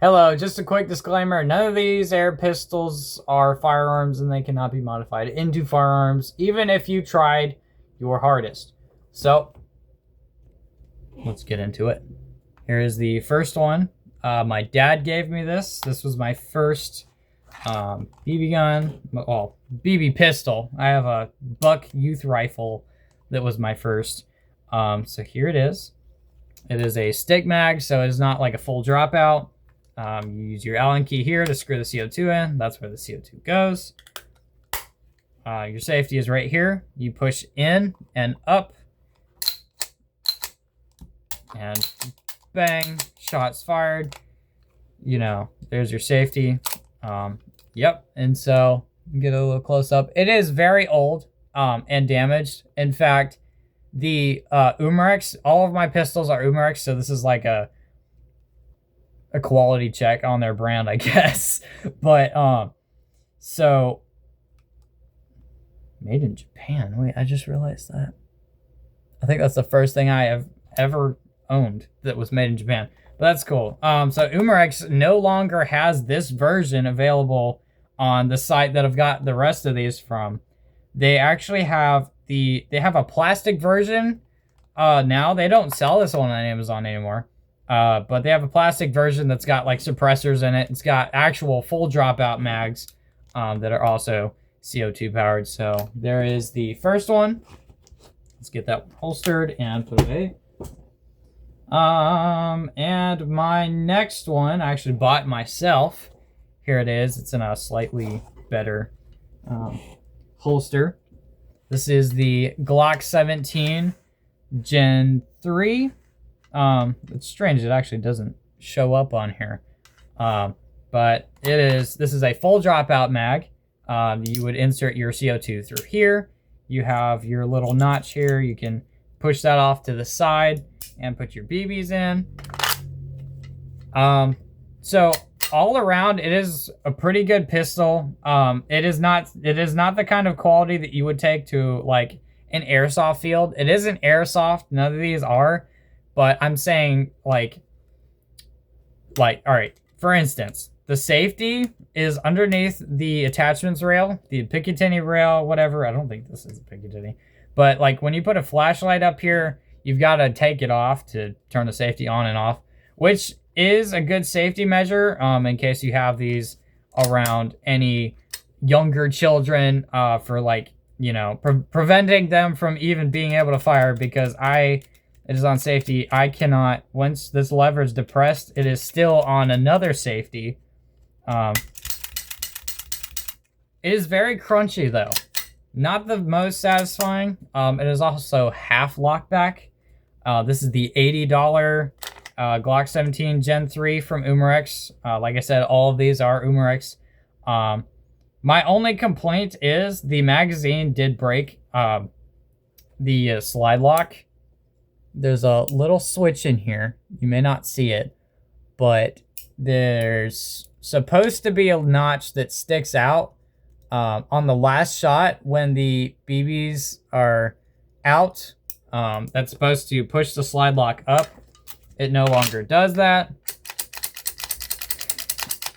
Hello, just a quick disclaimer. None of these air pistols are firearms and they cannot be modified into firearms, even if you tried your hardest. So, let's get into it. Here is the first one. My dad gave me this. This was my first BB gun, well, BB pistol. I have a Buck youth rifle that was my first. So here it is. It is a stick mag, so it is not like a full dropout. You use your Allen key here to screw the CO2 in. That's where the CO2 goes. Your safety is right here. You push in and up. And bang, shots fired. You know, there's your safety. Yep, and so get a little close up. It is very old and damaged. In fact, the Umarex, all of my pistols are Umarex, so this is like a quality check on their brand, I guess. But so made in Japan. Wait, I just realized that. I think that's the first thing I have ever owned that was made in Japan. But that's cool. So Umarex no longer has this version available on the site that I've got the rest of these from. They actually have they have a plastic version now. They don't sell this one on Amazon anymore. But they have a plastic version that's got like suppressors in it. It's got actual full dropout mags that are also CO2 powered. So there is the first one. Let's get that one holstered and put away. And my next one I actually bought myself. Here it is. It's in a slightly better holster. This is the Glock 17 Gen 3. It's strange, it actually doesn't show up on here. But this is a full dropout mag. You would insert your CO2 through here. You have your little notch here. You can push that off to the side and put your BBs in. So all around, it is a pretty good pistol. It is not the kind of quality that you would take to like an airsoft field. It isn't airsoft. None of these are. But I'm saying, like, all right, for instance, the safety is underneath the attachments rail, the Picatinny rail, whatever. I don't think this is a Picatinny. But, like, when you put a flashlight up here, you've got to take it off to turn the safety on and off, which is a good safety measure in case you have these around any younger children for, like, you know, preventing them from even being able to fire because it is on safety. I cannot, once this lever is depressed, it is still on another safety. It is very crunchy though. Not the most satisfying. It is also half lockback. This is the $80 Glock 17 Gen 3 from Umarex. Like I said, all of these are Umarex. My only complaint is the magazine did break the slide lock. There's a little switch in here. You may not see it, but there's supposed to be a notch that sticks out on the last shot when the BBs are out. That's supposed to push the slide lock up. It no longer does that.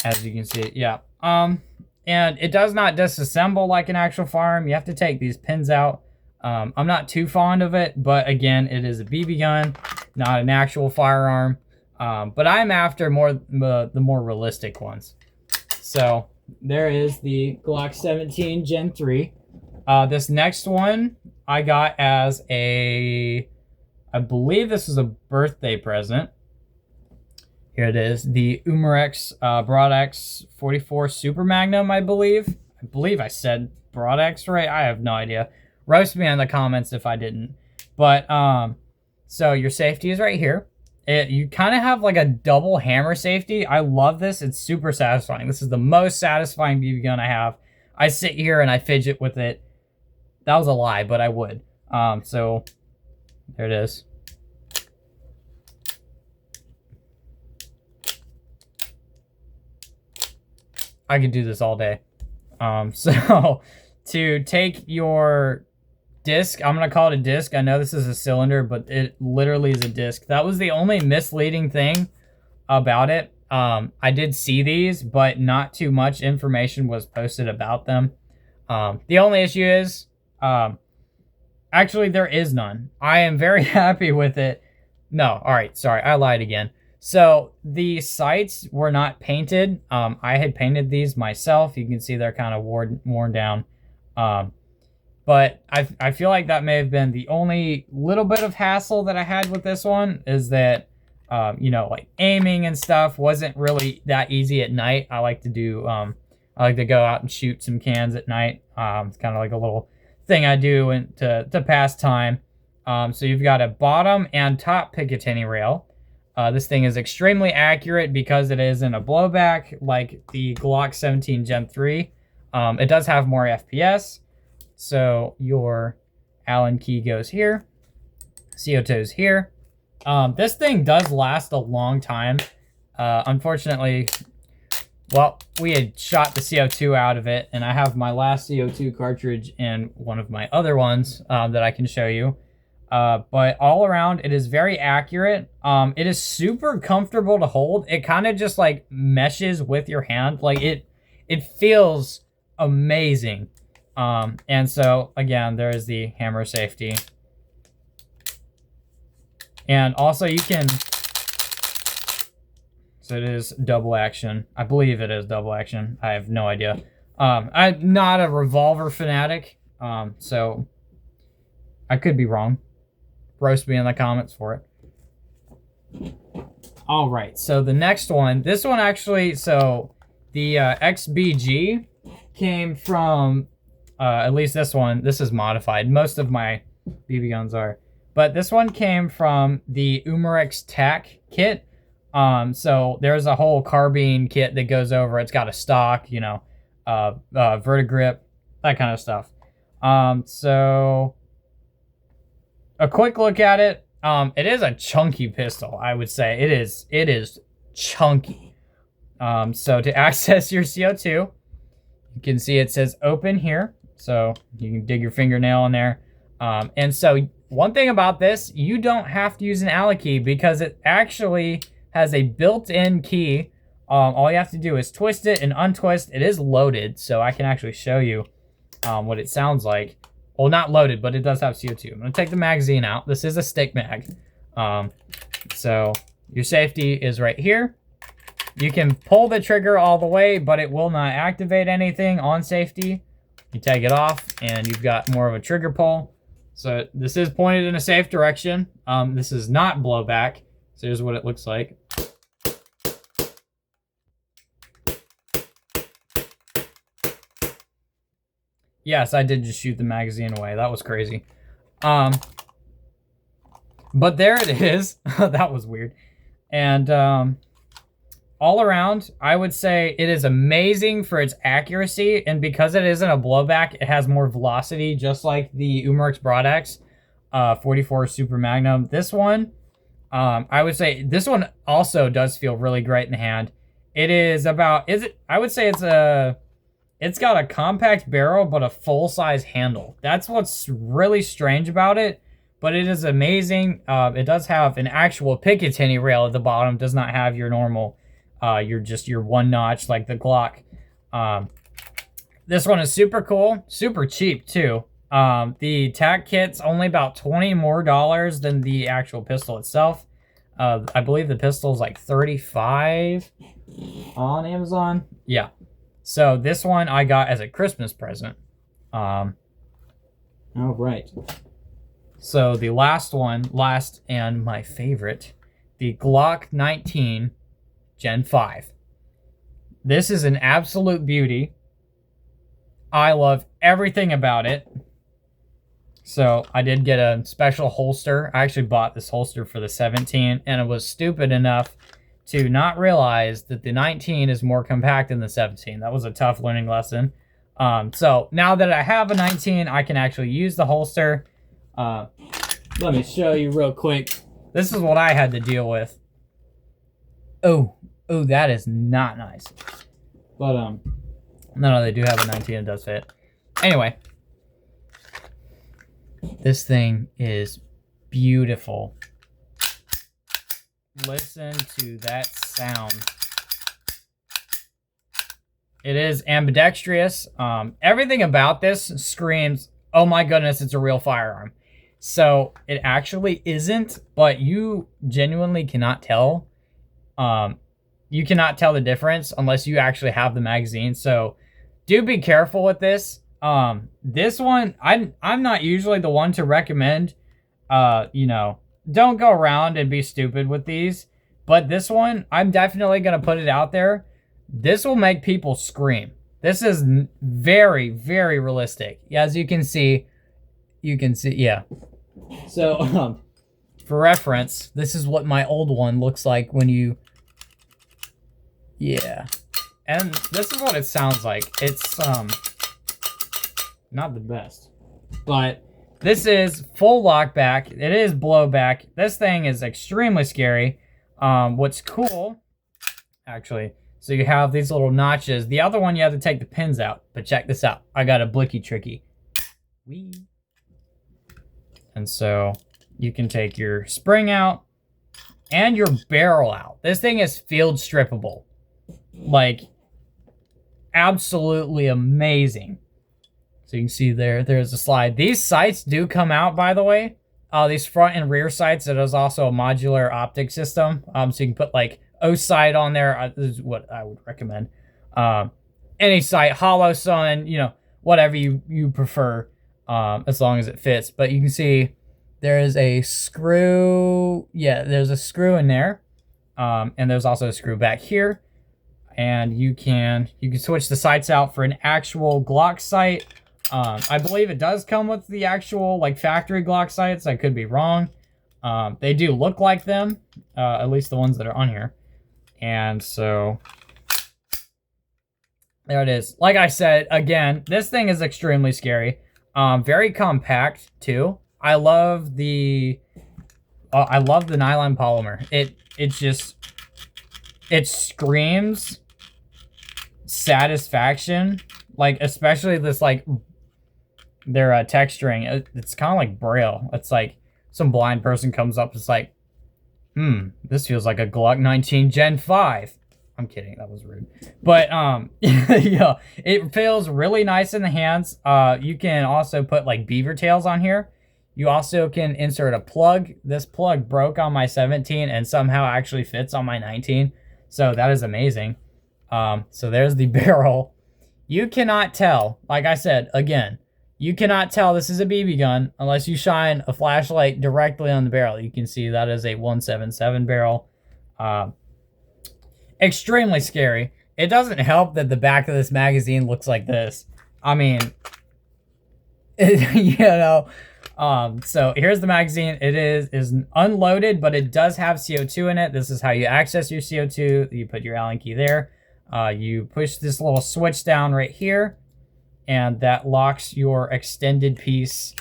As you can see, yeah. And it does not disassemble like an actual firearm. You have to take these pins out. I'm not too fond of it, but again, it is a BB gun, not an actual firearm. But I'm after the more realistic ones. So there is the Glock 17 Gen 3. This next one I got as I believe this was a birthday present. Here it is, the Umarex Broadex 44 Super Magnum, I believe. I believe I said Broadex right. I have no idea. Roast me in the comments if I didn't. But, so your safety is right here. You kind of have like a double hammer safety. I love this. It's super satisfying. This is the most satisfying BB gun I have. I sit here and I fidget with it. That was a lie, but I would. So there it is. I could do this all day. So to take your disc, I'm gonna call it a disc. I know this is a cylinder, but it literally is a disc. That was the only misleading thing about it. I did see these, but not too much information was posted about them. The only issue is, actually, there is none. I am very happy with it. No, all right, sorry, I lied again. So the sights were not painted. I had painted these myself. You can see they're kind of worn down. But I feel like that may have been the only little bit of hassle that I had with this one, is that, you know, like aiming and stuff wasn't really that easy at night. I like to do, I like to go out and shoot some cans at night. It's kind of like a little thing I do to pass time. So you've got a bottom and top Picatinny rail. This thing is extremely accurate because it is in a blowback like the Glock 17 Gen 3. It does have more FPS. So your Allen key goes here. C02's here. This thing does last a long time. Unfortunately, well, we had shot the CO2 out of it, and I have my last CO2 cartridge in one of my other ones that I can show you. But all around, it is very accurate. It is super comfortable to hold. It kind of just like meshes with your hand. Like it feels amazing. And so again, there is the hammer safety. And also you can, so it is double action. I believe it is double action. I have no idea. I'm not a revolver fanatic. So I could be wrong. Roast me in the comments for it. All right, so the next one, this one actually, so the XBG came from, at least this one, this is modified. Most of my BB guns are. But this one came from the Umarex TAC kit. So there's a whole carbine kit that goes over. It's got a stock, you know, vertigrip, that kind of stuff. So a quick look at it. It is a chunky pistol, I would say. It is chunky. So to access your CO2, you can see it says open here. So you can dig your fingernail in there. And so one thing about this, you don't have to use an Allen key because it actually has a built-in key. All you have to do is twist it and untwist. It is loaded, so I can actually show you what it sounds like. Well, not loaded, but it does have CO2. I'm gonna take the magazine out. This is a stick mag. So your safety is right here. You can pull the trigger all the way, but it will not activate anything on safety. You take it off and you've got more of a trigger pull. So this is pointed in a safe direction. This is not blowback. So here's what it looks like. Yes, I did just shoot the magazine away. That was crazy. But there it is. That was weird. And all around, I would say it is amazing for its accuracy. And because it isn't a blowback, it has more velocity, just like the Umarex Broadax 44 Super Magnum. This one, I would say this one also does feel really great in the hand. It is about, I would say it's got a compact barrel, but a full-size handle. That's what's really strange about it, but it is amazing. It does have an actual Picatinny rail at the bottom. Does not have your normal, your one notch like the Glock. This one is super cool, super cheap too. The TAC kit's only about $20 more than the actual pistol itself. I believe the pistol is like $35 on Amazon. Yeah. So this one I got as a Christmas present. All right. So the last and my favorite, the Glock 19 Gen 5. This is an absolute beauty. I love everything about it. So I did get a special holster. I actually bought this holster for the 17, and I was stupid enough to not realize that the 19 is more compact than the 17. That was a tough learning lesson. So now that I have a 19, I can actually use the holster. Let me show you real quick. This is what I had to deal with. Oh, that is not nice. But no, they do have a 19. It does fit. Anyway, this thing is beautiful. Listen to that sound. It is ambidextrous. Everything about this screams, oh my goodness, it's a real firearm. So it actually isn't, but you genuinely cannot tell. You cannot tell the difference unless you actually have the magazine. So do be careful with this. This one, I'm not usually the one to recommend, you know, don't go around and be stupid with these. But this one, I'm definitely going to put it out there. This will make people scream. This is very, very realistic. As you can see, yeah. So, for reference, this is what my old one looks like when you, yeah. And this is what it sounds like. It's, not the best. But this is full lockback. It is blowback. This thing is extremely scary. What's cool, actually, so you have these little notches. The other one, you have to take the pins out. But check this out. I got a blicky tricky. Whee. And so you can take your spring out and your barrel out. This thing is field strippable. Like, absolutely amazing. So you can see there's a slide. These sights do come out, by the way. These front and rear sights. It is also a modular optic system. So you can put like O sight on there. This is what I would recommend. Any sight, hollow sun, you know, whatever you prefer, as long as it fits. But you can see there is a screw. Yeah, there's a screw in there, and there's also a screw back here. And you can switch the sights out for an actual Glock sight. I believe it does come with the actual like factory Glock sights. I could be wrong. They do look like them, at least the ones that are on here. And so there it is. Like I said, again, this thing is extremely scary. Very compact too. I love the nylon polymer. It screams satisfaction. Like, especially this, like, their texturing. It's kind of like Braille. It's like some blind person comes up, it's like, this feels like a Glock 19 Gen 5. I'm kidding, that was rude. But, yeah, it feels really nice in the hands. You can also put, like, beaver tails on here. You also can insert a plug. This plug broke on my 17 and somehow actually fits on my 19. So that is amazing. So there's the barrel. You cannot tell, like I said, again, you cannot tell this is a BB gun unless you shine a flashlight directly on the barrel. You can see that is a 177 barrel. Extremely scary. It doesn't help that the back of this magazine looks like this. I mean, you know, so here's the magazine. It is unloaded, but it does have CO2 in it. This is how you access your CO2. You put your Allen key there. You push this little switch down right here, and that locks your extended piece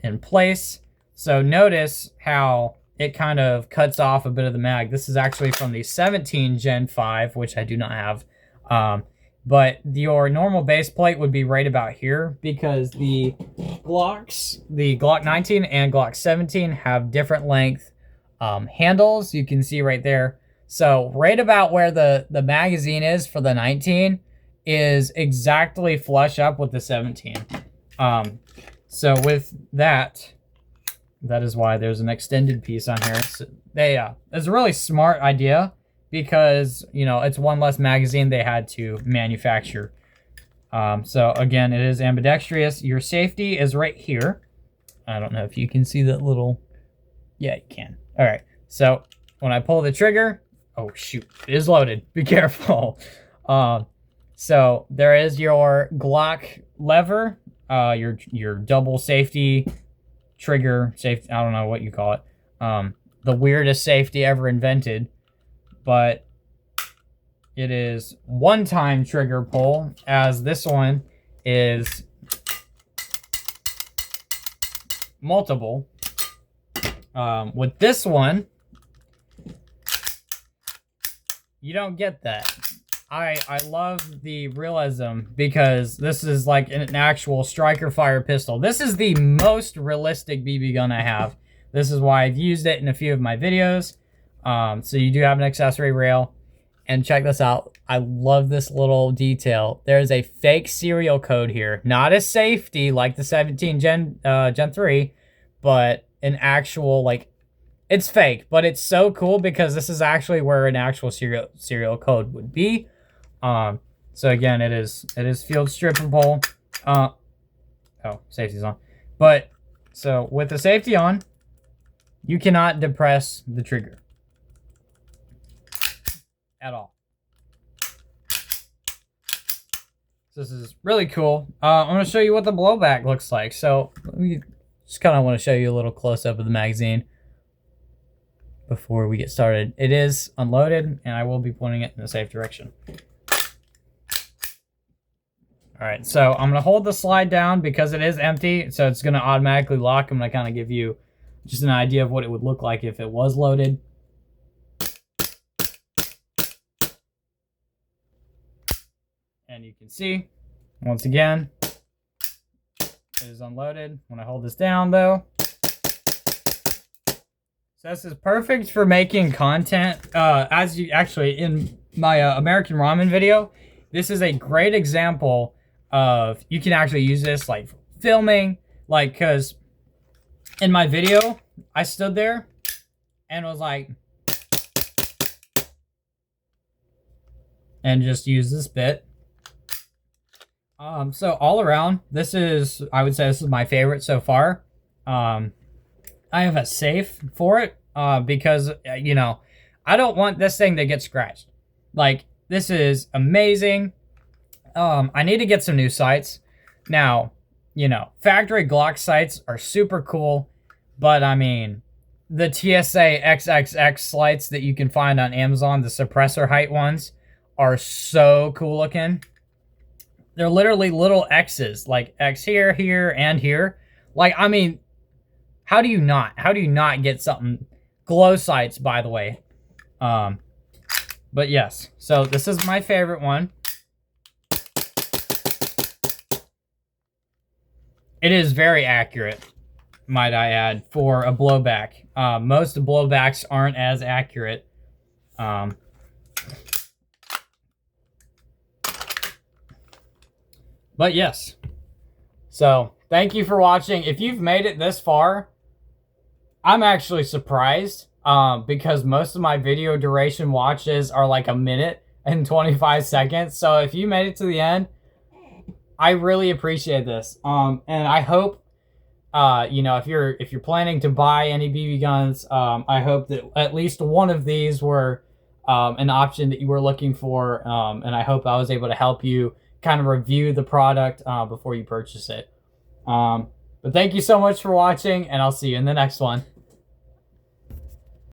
in place. So notice how it kind of cuts off a bit of the mag. This is actually from the 17 Gen 5, which I do not have. But your normal base plate would be right about here because the Glocks, the Glock 19 and Glock 17 have different length handles. You can see right there. So right about where the magazine is for the 19 is exactly flush up with the 17. So with that is why there's an extended piece on here. So it's a really smart idea because, you know, it's one less magazine they had to manufacture. So again, it is ambidextrous. Your safety is right here. I don't know if you can see that little, yeah, you can. All right, so when I pull the trigger, oh shoot, it is loaded. Be careful. So there is your Glock lever, your double safety trigger safety. I don't know what you call it. The weirdest safety ever invented, but it is one-time trigger pull, as this one is multiple. With this one, you don't get that. I love the realism because this is like an actual striker fire pistol. This is the most realistic BB gun I have. This is why I've used it in a few of my videos. So you do have an accessory rail. And check this out. I love this little detail. There's a fake serial code here, not a safety like the 17 Gen 3, but an actual, like, it's fake, but it's so cool because this is actually where an actual serial code would be. So again, it is field strippable. Oh, safety's on. But so with the safety on, you cannot depress the trigger at all. So this is really cool. I'm going to show you what the blowback looks like. So we just kind of want to show you a little close-up of the magazine before we get started. It is unloaded, and I will be pointing it in the safe direction. All right, so I'm going to hold the slide down because it is empty, so it's going to automatically lock. I'm going to kind of give you just an idea of what it would look like if it was loaded. And you can see, once again, it is unloaded. When I hold this down, though, so this is perfect for making content. As you actually, in my American Ramen video, this is a great example of, you can actually use this like filming, like, because in my video, I stood there and was like, and just use this bit. So all around, this is, I would say this is my favorite so far. I have a safe for it, because, you know, I don't want this thing to get scratched. Like, this is amazing. I need to get some new sights. Now, you know, factory Glock sights are super cool, but I mean, the TSA XXX sights that you can find on Amazon, the suppressor height ones, are so cool looking. They're literally little X's, like X here, here, and here. Like, I mean, how do you not get something? Glow sights, by the way. But yes, so this is my favorite one. It is very accurate, might I add, for a blowback. Most blowbacks aren't as accurate. But yes, so thank you for watching. If you've made it this far, I'm actually surprised, because most of my video duration watches are like a minute and 25 seconds. So if you made it to the end, I really appreciate this. And I hope, you know, if you're planning to buy any BB guns, I hope that at least one of these were an option that you were looking for, and I hope I was able to help you kind of review the product before you purchase it. But thank you so much for watching, and I'll see you in the next one.